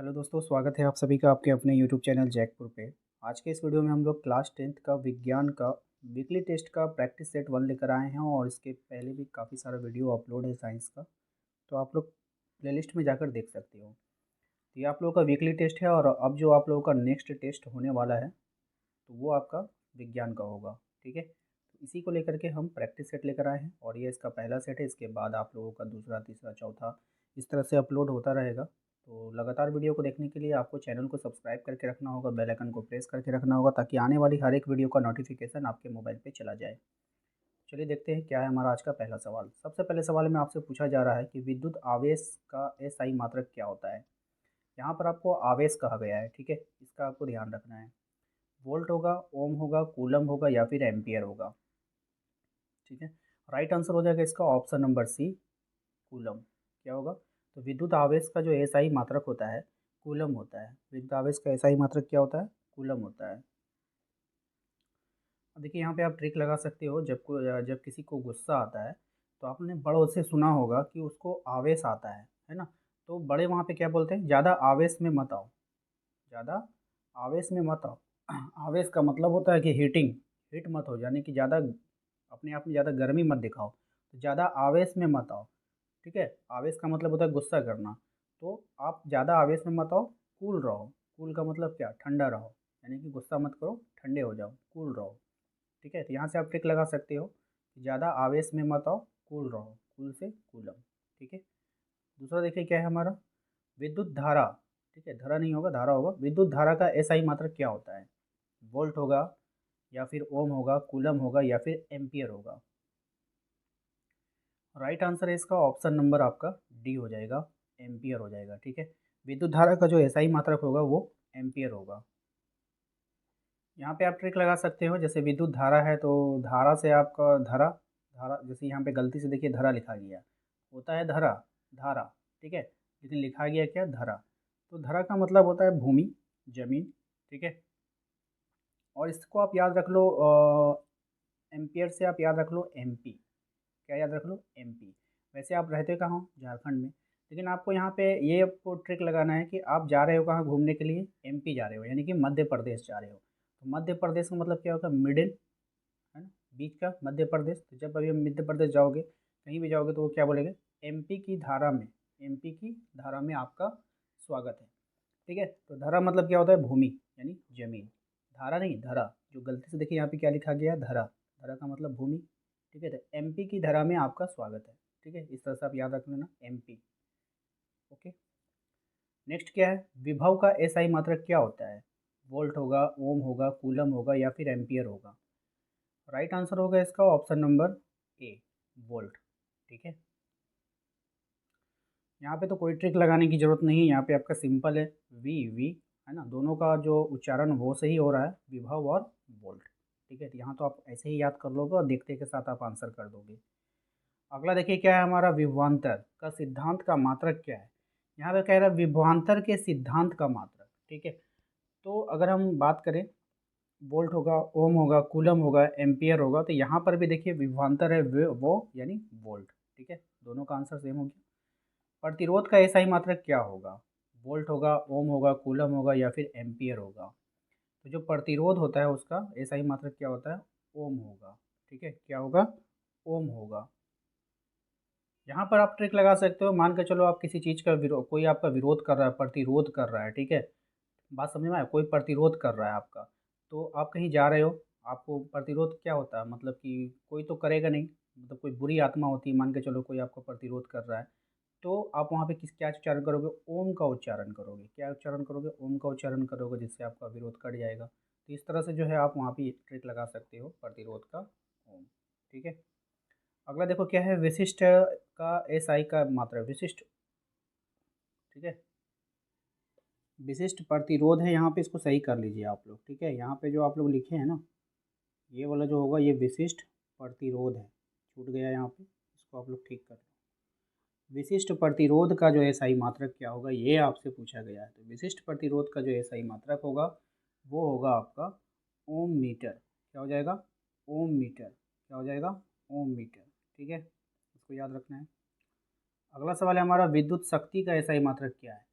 Hello दोस्तों, स्वागत है आप सभी का आपके अपने यूट्यूब चैनल जैकपुर पे। आज के इस वीडियो में हम लोग क्लास 10th का विज्ञान का वीकली टेस्ट का प्रैक्टिस सेट 1 लेकर आए हैं और इसके पहले भी काफ़ी सारा वीडियो अपलोड है साइंस का, तो आप लोग प्लेलिस्ट में जाकर देख सकते हो। तो ये आप लोगों का वीकली टेस्ट है और अब जो आप लोगों का नेक्स्ट टेस्ट होने वाला है तो वो आपका विज्ञान का होगा। ठीक है, तो इसी को लेकर के हम प्रैक्टिस सेट लेकर आए हैं और ये इसका पहला सेट है। इसके बाद आप लोगों का दूसरा, तीसरा, चौथा इस तरह से अपलोड होता रहेगा। तो लगातार वीडियो को देखने के लिए आपको चैनल को सब्सक्राइब करके रखना होगा, बेल आइकन को प्रेस करके रखना होगा ताकि आने वाली हर एक वीडियो का नोटिफिकेशन आपके मोबाइल पे चला जाए। चलिए देखते हैं क्या है हमारा आज का पहला सवाल। सबसे पहले सवाल में आपसे पूछा जा रहा है कि विद्युत आवेश का एसआई मात्रक क्या होता है। यहाँ पर आपको आवेश कहा गया है, ठीक है, इसका आपको ध्यान रखना है। वोल्ट होगा, ओम होगा, कूलम होगा या फिर एम्पियर होगा। ठीक है, राइट आंसर हो जाएगा इसका ऑप्शन नंबर सी, कूलम। क्या होगा? तो विद्युत आवेश का जो एसआई मात्रक होता है कूलम होता है। विद्युत आवेश का एसआई मात्रक क्या होता है? कूलम होता है। अब देखिए यहाँ पे आप ट्रिक लगा सकते हो। जब किसी को गुस्सा आता है तो आपने बड़ों से सुना होगा कि उसको आवेश आता है ना। तो बड़े वहाँ पे क्या बोलते हैं? ज़्यादा आवेश में मत आओ, ज़्यादा आवेश में मत आओ। आवेश का मतलब होता है कि हीटिंग, हीट मत हो, यानी कि ज़्यादा अपने आप में ज़्यादा गर्मी मत दिखाओ। तो ज़्यादा आवेश में मत आओ। ठीक है, आवेश का मतलब होता है गुस्सा करना। तो आप ज़्यादा आवेश में मत आओ, कूल रहो। कूल का मतलब क्या? ठंडा रहो, यानी कि गुस्सा मत करो, ठंडे हो जाओ, कूल रहो। ठीक है, तो यहाँ से आप ट्रिक लगा सकते हो कि ज़्यादा आवेश में मत आओ, कूल रहो। कूल से कूलम। ठीक है, दूसरा देखिए क्या है हमारा, विद्युत धारा। ठीक है, धारा नहीं होगा, धारा होगा। विद्युत धारा का एसआई मात्रक क्या होता है? वोल्ट होगा या फिर ओम होगा, कूलम होगा या फिर एम्पियर होगा। राइट आंसर है इसका ऑप्शन नंबर आपका डी हो जाएगा, एम्पियर हो जाएगा। ठीक है, विद्युत धारा का जो एसआई मात्रक होगा वो एम्पियर होगा। यहाँ पे आप ट्रिक लगा सकते हो, जैसे विद्युत धारा है तो धारा से आपका धारा, धारा जैसे यहाँ पे गलती से देखिए धारा लिखा गया, होता है धारा, धारा। ठीक है, लेकिन लिखा गया क्या? धारा। तो धारा का मतलब होता है भूमि, जमीन। ठीक है, और इसको आप याद रख लो, एम्पियर से आप याद रख लो एमपी। क्या याद रख लो? एमपी। वैसे आप रहते कहाँ हो? झारखंड में, लेकिन आपको यहाँ पे ये आपको ट्रिक लगाना है कि आप जा रहे हो कहाँ घूमने के लिए? एमपी जा रहे हो, यानी कि मध्य प्रदेश जा रहे हो। तो मध्य प्रदेश का मतलब क्या होगा? मिडिल, है ना, बीच का मध्य प्रदेश। तो जब अभी हम मध्य प्रदेश जाओगे, कहीं भी जाओगे तो वो क्या बोलेंगे? एमपी की धारा में, एमपी की धारा में आपका स्वागत है। ठीक है, तो धारा मतलब क्या होता है? भूमि, यानी जमीन। धारा नहीं, धरा। जो गलती से देखिए यहाँ पे क्या लिखा गया है? धरा। धरा का मतलब भूमि। ठीक है, तो एमपी की धरा में आपका स्वागत है। ठीक है, इस तरह से आप याद रख लेना, एमपी। ओके, नेक्स्ट क्या है? विभव का एसआई मात्रक क्या होता है? वोल्ट होगा, ओम होगा, कूलम होगा या फिर एम्पियर होगा। राइट आंसर होगा इसका ऑप्शन नंबर ए, वोल्ट। ठीक है, यहाँ पे तो कोई ट्रिक लगाने की ज़रूरत नहीं है, यहाँ पे आपका सिंपल है, वी वी, है ना, दोनों का जो उच्चारण वो सही हो रहा है, विभव और वोल्ट। ठीक है, तो यहाँ तो आप ऐसे ही याद कर लोगे और देखते के साथ आप आंसर कर दोगे। अगला देखिए क्या है हमारा, विभवांतर का सिद्धांत का मात्रक क्या है। यहाँ पे कह रहा है विभवांतर के सिद्धांत का मात्रक। ठीक है, तो अगर हम बात करें, वोल्ट होगा, ओम होगा, कूलम होगा, एम्पियर होगा, तो यहाँ पर भी देखिए विभवांतर है वो यानी वोल्ट। ठीक है, दोनों का आंसर सेम हो गया। प्रतिरोध का एसआई मात्रक क्या होगा? वोल्ट होगा, ओम होगा, कूलम होगा या फिर एम्पियर होगा। तो जो प्रतिरोध होता है उसका एसआई मात्रक क्या होता है? ओम होगा। ठीक है, क्या होगा? ओम होगा। यहाँ पर आप ट्रिक लगा सकते हो, मान के चलो आप किसी चीज़ का विरोध, कोई आपका विरोध कर रहा है, प्रतिरोध कर रहा है। ठीक है, बात समझ में आया? कोई प्रतिरोध कर रहा है आपका, तो आप कहीं जा रहे हो, आपको प्रतिरोध क्या होता है? मतलब कि कोई तो करेगा नहीं, मतलब कोई बुरी आत्मा होती है, मान के चलो कोई आपका प्रतिरोध कर रहा है, तो आप वहाँ पे क्या उच्चारण करोगे? ओम का उच्चारण करोगे। क्या उच्चारण करोगे? ओम का उच्चारण करोगे, जिससे आपका विरोध कट जाएगा। तो इस तरह से जो है आप वहाँ पे ट्रिक लगा सकते हो, प्रतिरोध का ओम। ठीक है, अगला देखो क्या है, विशिष्ट का एसआई का मात्रा, विशिष्ट। ठीक है, विशिष्ट प्रतिरोध है यहाँ पे, इसको सही कर लीजिए आप लोग। ठीक है, यहाँ पे जो आप लोग लिखे हैं ना, ये वाला जो होगा ये विशिष्ट प्रतिरोध है, छूट गया यहाँ पे, इसको आप लोग ठीक कर लो। विशिष्ट प्रतिरोध का जो एसआई मात्रक क्या होगा, ये आपसे पूछा गया है। तो विशिष्ट प्रतिरोध का जो एसआई मात्रक होगा वो होगा आपका ओम मीटर। क्या हो जाएगा? ओम मीटर। क्या हो जाएगा? ओम मीटर। ठीक है, इसको याद रखना है। अगला सवाल है हमारा, विद्युत शक्ति का एसआई मात्रक क्या है?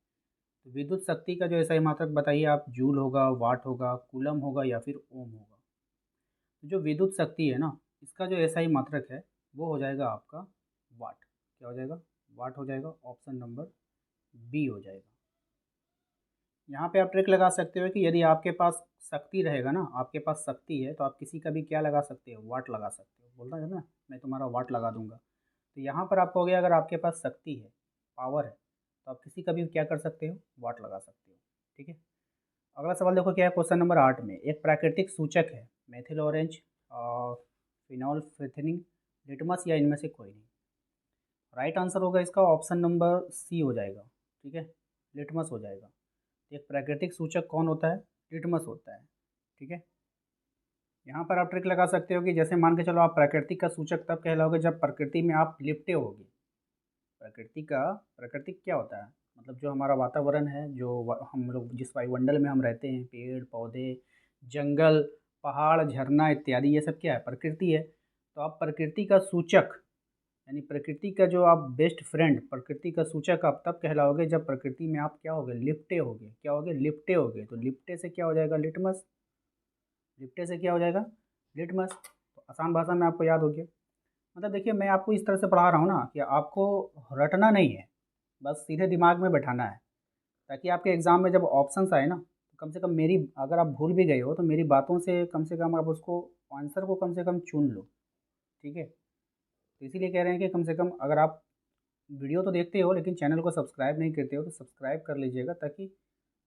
तो विद्युत शक्ति का जो एसआई मात्रक बताइए आप, जूल होगा, वाट होगा, कूलम होगा या फिर ओम होगा। तो जो विद्युत शक्ति है ना, इसका जो एसआई मात्रक है वो हो जाएगा आपका वाट। क्या हो जाएगा? वाट हो जाएगा। ऑप्शन नंबर बी हो जाएगा। यहाँ पे आप ट्रिक लगा सकते हो कि यदि आपके पास शक्ति रहेगा ना, आपके पास शक्ति है तो आप किसी का भी क्या लगा सकते हो? वाट लगा सकते हो। बोलता है ना, मैं तुम्हारा वाट लगा दूंगा। तो यहाँ पर आप कहोगे अगर आपके पास शक्ति है, पावर है, तो आप किसी का भी क्या कर सकते हो? वाट लगा सकते हो। ठीक है। अगला सवाल देखो क्या है क्वेश्चन नंबर 8 में। एक प्राकृतिक सूचक है मेथिल ऑरेंज, फिनोल्फेथनिन, लिटमस या इनमें से कोई नहीं। राइट आंसर होगा इसका ऑप्शन नंबर सी हो जाएगा। ठीक है, लिटमस हो जाएगा। एक प्राकृतिक सूचक कौन होता है? लिटमस होता है। ठीक है। यहाँ पर आप ट्रिक लगा सकते हो कि जैसे मान के चलो आप प्राकृतिक का सूचक तब कहलाओगे जब प्रकृति में आप लिपटे होगे। प्राकृतिक क्या होता है? मतलब जो हमारा वातावरण है, जो हम लोग जिस वायुमंडल में हम रहते हैं, पेड़ पौधे, जंगल, पहाड़, झरना इत्यादि, ये सब क्या है? प्रकृति है। तो आप प्रकृति का सूचक यानी प्रकृति का जो आप बेस्ट फ्रेंड, प्रकृति का सूचक आप तब कहलाओगे जब प्रकृति में आप क्या होगे? लिपटे होगे। क्या होगे? लिपटे होगे। तो लिपटे से क्या हो जाएगा? लिटमस। लिपटे से क्या हो जाएगा? लिटमस। तो आसान भाषा में आपको याद हो गया। मतलब देखिए, मैं आपको इस तरह से पढ़ा रहा हूँ ना कि आपको रटना नहीं है, बस सीधे दिमाग में बैठाना है, ताकि आपके एग्ज़ाम में जब ऑप्शंस आए ना, तो कम से कम मेरी, अगर आप भूल भी गए हो तो मेरी बातों से कम आप उसको, आंसर को कम से कम चुन लो। ठीक है। तो इसीलिए कह रहे हैं कि कम से कम अगर आप वीडियो तो देखते हो लेकिन चैनल को सब्सक्राइब नहीं करते हो तो सब्सक्राइब कर लीजिएगा, ताकि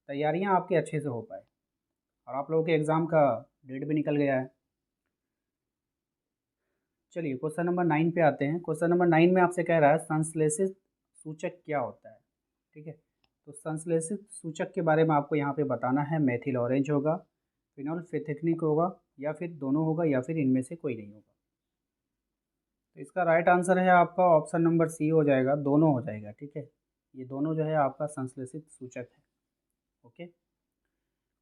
तैयारियां आपकी अच्छे से हो पाए। और आप लोगों के एग्ज़ाम का डेट भी निकल गया है। चलिए क्वेश्चन नंबर 9 पे आते हैं। क्वेश्चन नंबर 9 में आपसे कह रहा है संश्लेषित सूचक क्या होता है। ठीक है। तो संश्लेषित सूचक के बारे में आपको यहाँ पे बताना है। मेथिल ऑरेंज होगा, फिनोल्फेथेनिक होगा, या फिर दोनों होगा, या फिर इनमें से कोई नहीं होगा। तो इसका राइट आंसर है आपका ऑप्शन नंबर सी हो जाएगा, दोनों हो जाएगा। ठीक है, ये दोनों जो है आपका संश्लेषित सूचक है। ओके।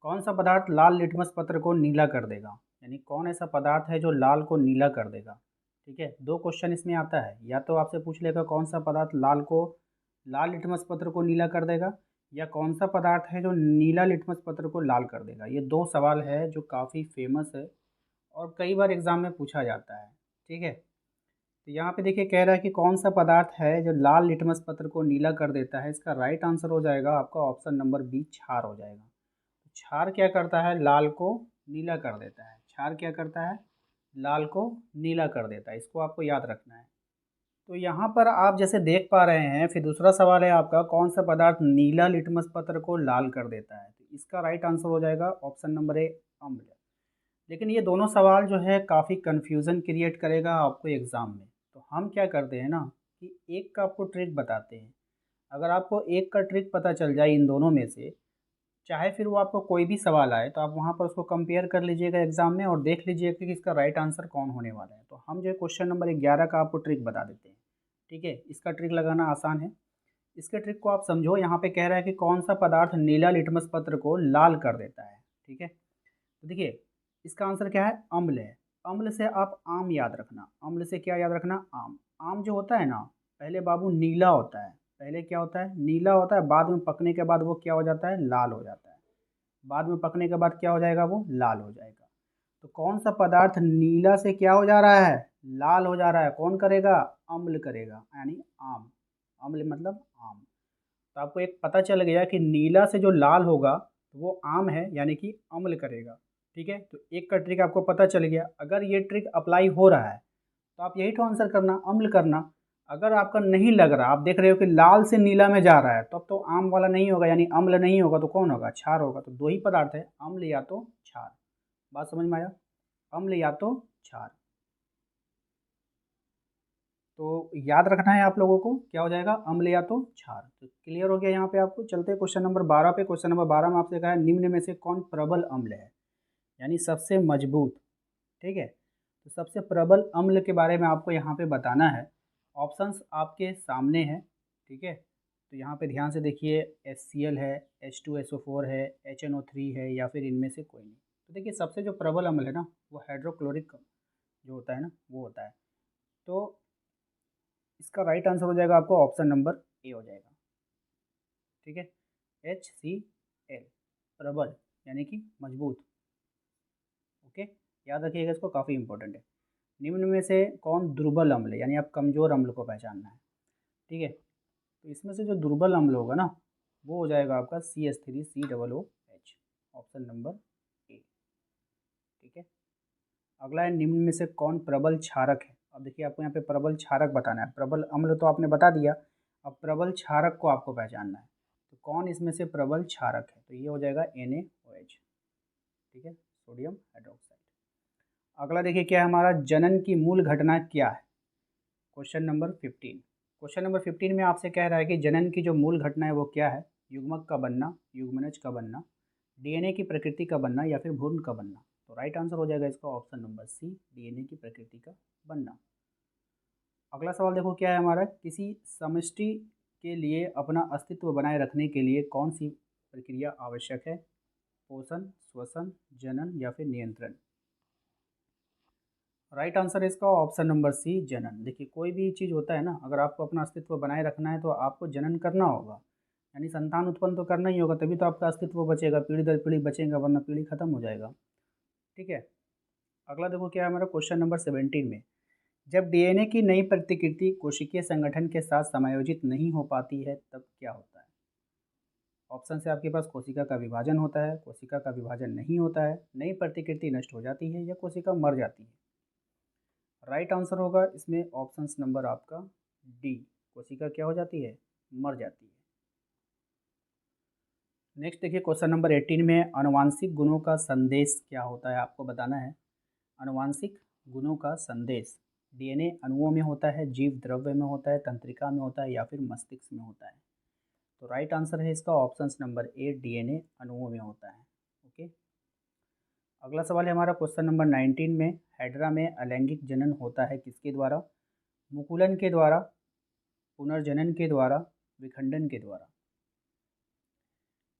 कौन सा पदार्थ लाल लिटमस पत्र को नीला कर देगा? यानी कौन ऐसा पदार्थ है जो लाल को नीला कर देगा? ठीक है, दो क्वेश्चन इसमें आता है। या तो आपसे पूछ लेगा कौन सा पदार्थ लाल लिटमस पत्र को नीला कर देगा, या कौन सा पदार्थ है जो नीला लिटमस पत्र को लाल कर देगा। ये दो सवाल है जो काफ़ी फेमस है और कई बार एग्जाम में पूछा जाता है। ठीक है। तो यहाँ पे देखिए कह रहा है कि कौन सा पदार्थ है जो लाल लिटमस पत्र को नीला कर देता है। इसका राइट आंसर हो जाएगा आपका ऑप्शन नंबर बी, क्षार हो जाएगा। क्षार क्या करता है? लाल को नीला कर देता है। क्षार क्या करता है? लाल को नीला कर देता है। इसको आपको याद रखना है। तो यहाँ पर आप जैसे देख पा रहे हैं, फिर दूसरा सवाल है आपका कौन सा पदार्थ नीला लिटमस पत्र को लाल कर देता है। तो इसका राइट आंसर हो जाएगा ऑप्शन नंबर ए, अम्ल। लेकिन ये दोनों सवाल जो है काफ़ी कन्फ्यूज़न क्रिएट करेगा आपको एग्ज़ाम में। तो हम क्या करते हैं ना कि एक का आपको ट्रिक बताते हैं। अगर आपको एक का ट्रिक पता चल जाए इन दोनों में से, चाहे फिर वो आपको कोई भी सवाल आए, तो आप वहाँ पर उसको कंपेयर कर लीजिएगा एग्ज़ाम में और देख लीजिएगा कि इसका राइट आंसर कौन होने वाला है। तो हम जो है क्वेश्चन नंबर 11 का आपको ट्रिक बता देते हैं। ठीक है, इसका ट्रिक लगाना आसान है। इसके ट्रिक को आप समझो। यहाँ पे कह रहा है कि कौन सा पदार्थ नीला लिटमस पत्र को लाल कर देता है। ठीक है। तो देखिए इसका आंसर क्या है? अम्ल है। अम्ल से आप आम याद रखना। अम्ल से क्या याद रखना? आम। आम जो होता है ना, पहले बाबू नीला होता है। पहले क्या होता है? नीला होता है। बाद में पकने के बाद वो क्या हो जाता है? लाल हो जाता है। बाद में पकने के बाद क्या हो जाएगा? वो लाल हो जाएगा। तो कौन सा पदार्थ नीला से क्या हो जा रहा है? लाल हो जा रहा है। कौन करेगा? अम्ल करेगा, यानी आम। अम्ल मतलब आम। तो आपको एक पता चल गया कि नीला से जो लाल होगा तो वो आम है, यानी कि अम्ल करेगा। ठीक है। तो एक का ट्रिक आपको पता चल गया। अगर ये ट्रिक अप्लाई हो रहा है तो आप यही तो आंसर करना, अम्ल करना। अगर आपका नहीं लग रहा, आप देख रहे हो कि लाल से नीला में जा रहा है, तो अब तो आम वाला नहीं होगा, यानी अम्ल नहीं होगा, तो कौन होगा? क्षार होगा। तो दो ही पदार्थ है, अम्ल या तो क्षार। बात समझ में आया? अम्ल या तो क्षार। तो याद रखना है आप लोगों को, क्या हो जाएगा? अम्ल या तो क्षार। तो क्लियर हो गया यहाँ पे आपको। चलते हैं क्वेश्चन नंबर 12 पे। क्वेश्चन नंबर 12 में आपसे कहा है निम्न में से कौन प्रबल अम्ल है, यानी सबसे मजबूत। ठीक है। तो सबसे प्रबल अम्ल के बारे में आपको यहाँ पे बताना है। ऑप्शंस आपके सामने हैं। ठीक है। तो यहाँ पे ध्यान से देखिए, HCl है, H2SO4 है, HNO3 है, या फिर इनमें से कोई नहीं। तो देखिए सबसे जो प्रबल अम्ल है ना, वो हाइड्रोक्लोरिक जो होता है ना, वो होता है। तो इसका राइट आंसर हो जाएगा आपको ऑप्शन नंबर ए हो जाएगा। ठीक है। HCl, प्रबल यानी कि मजबूत। ओके, याद रखिएगा इसको, काफ़ी इंपॉर्टेंट है। निम्न में से कौन दुर्बल अम्ल है, यानी आप कमज़ोर अम्ल को पहचानना है। ठीक है, तो इसमें से जो दुर्बल अम्ल होगा ना, वो हो जाएगा आपका CH3COOH, ऑप्शन नंबर ए। ठीक है, अगला है निम्न में से कौन प्रबल क्षारक है। अब देखिए आपको यहाँ पे प्रबल क्षारक बताना है, प्रबल अम्ल तो आपने बता दिया, अब प्रबल क्षारक को आपको पहचानना है। तो कौन इसमें से प्रबल क्षारक है, तो ये हो जाएगा NaOH। ठीक है, सोडियम हाइड्रोक्साइड। अगला देखिए क्या है हमारा, जनन की मूल घटना क्या है। Question number 15। क्वेश्चन नंबर 15 में आपसे कह रहा है कि जनन की जो मूल घटना है वो क्या है। युग्मक का बनना, युग्मनज का बनना, DNA की प्रकृति का बनना या फिर भ्रूण का बनना। तो राइट आंसर हो जाएगा इसका ऑप्शन नंबर सी, DNA की प्रकृति का बनना। अगला सवाल देखो क्या है हमारा, किसी समष्टि के लिए अपना अस्तित्व बनाए रखने के लिए कौन सी प्रक्रिया आवश्यक है। पोषण, श्वसन, जनन या फिर नियंत्रण। राइट आंसर है इसका ऑप्शन नंबर सी, जनन। देखिए कोई भी चीज़ होता है ना, अगर आपको अपना अस्तित्व बनाए रखना है तो आपको जनन करना होगा, यानी संतान उत्पन्न तो करना ही होगा, तभी तो आपका अस्तित्व बचेगा, पीढ़ी दर पीढ़ी बचेगा, वरना पीढ़ी खत्म हो जाएगा। ठीक है, अगला देखो क्या है हमारा, क्वेश्चन नंबर 17 में, जब DNA की नई प्रतिकृति कोशिकीय संगठन के साथ समायोजित नहीं हो पाती है तब क्या होता है। ऑप्शन से आपके पास कोशिका का विभाजन होता है, कोशिका का विभाजन नहीं होता है, नई प्रतिकृति नष्ट हो जाती है या कोशिका मर जाती है। राइट आंसर होगा इसमें ऑप्शन नंबर आपका डी, कोशिका क्या हो जाती है, मर जाती है। नेक्स्ट देखिए क्वेश्चन नंबर 18 में, आनुवांशिक गुणों का संदेश क्या होता है, आपको बताना है। आनुवांशिक गुणों का संदेश DNA अणुओं में होता है, जीव द्रव्य में होता है, तंत्रिका में होता है या फिर मस्तिष्क में होता है। तो राइट आंसर है इसका ऑप्शन नंबर ए, DNA अणुओं में होता है। ओके, अगला सवाल है हमारा क्वेश्चन नंबर 19 में, हाइड्रा में अलैंगिक जनन होता है किसके द्वारा। मुकुलन के द्वारा, पुनर्जनन के द्वारा, विखंडन के द्वारा।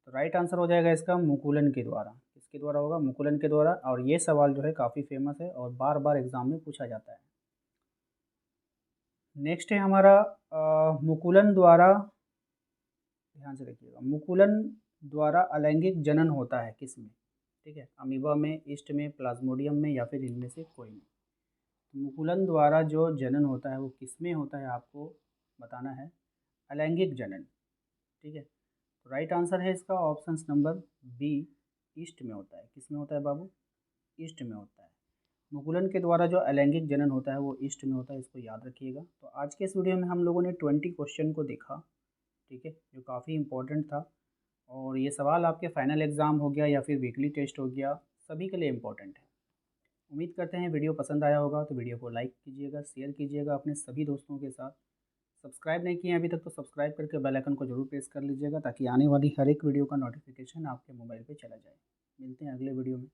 तो राइट आंसर हो जाएगा इसका मुकुलन के द्वारा। किसके द्वारा होगा, मुकुलन के द्वारा। और ये सवाल जो है काफ़ी फेमस है और बार बार एग्जाम में पूछा जाता है। नेक्स्ट है हमारा मुकुलन द्वारा, ध्यान से देखिएगा, मुकुलन द्वारा अलैंगिक जनन होता है किस में। ठीक है, अमीबा में, ईस्ट में, प्लाज्मोडियम में या फिर इनमें से कोई में। तो मुकुलन द्वारा जो जनन होता है वो किस में होता है, आपको बताना है, अलैंगिक जनन। ठीक है, तो राइट आंसर है इसका ऑप्शन नंबर बी, ईस्ट में होता है। किस में होता है बाबू, ईस्ट में होता है। मुकुलन के द्वारा जो अलैंगिक जनन होता है वो ईस्ट में होता है, इसको याद रखिएगा। तो आज के इस वीडियो में हम लोगों ने 20 क्वेश्चन को देखा। ठीक है, जो काफ़ी इंपॉर्टेंट था, और ये सवाल आपके फाइनल एग्ज़ाम हो गया या फिर वीकली टेस्ट हो गया, सभी के लिए इम्पोर्टेंट है। उम्मीद करते हैं वीडियो पसंद आया होगा, तो वीडियो को लाइक कीजिएगा, शेयर कीजिएगा अपने सभी दोस्तों के साथ। सब्सक्राइब नहीं किए अभी तक तो सब्सक्राइब करके बेल आइकन को जरूर प्रेस कर लीजिएगा, ताकि आने वाली हर एक वीडियो का नोटिफिकेशन आपके मोबाइल पे चला जाए। मिलते हैं अगले वीडियो में।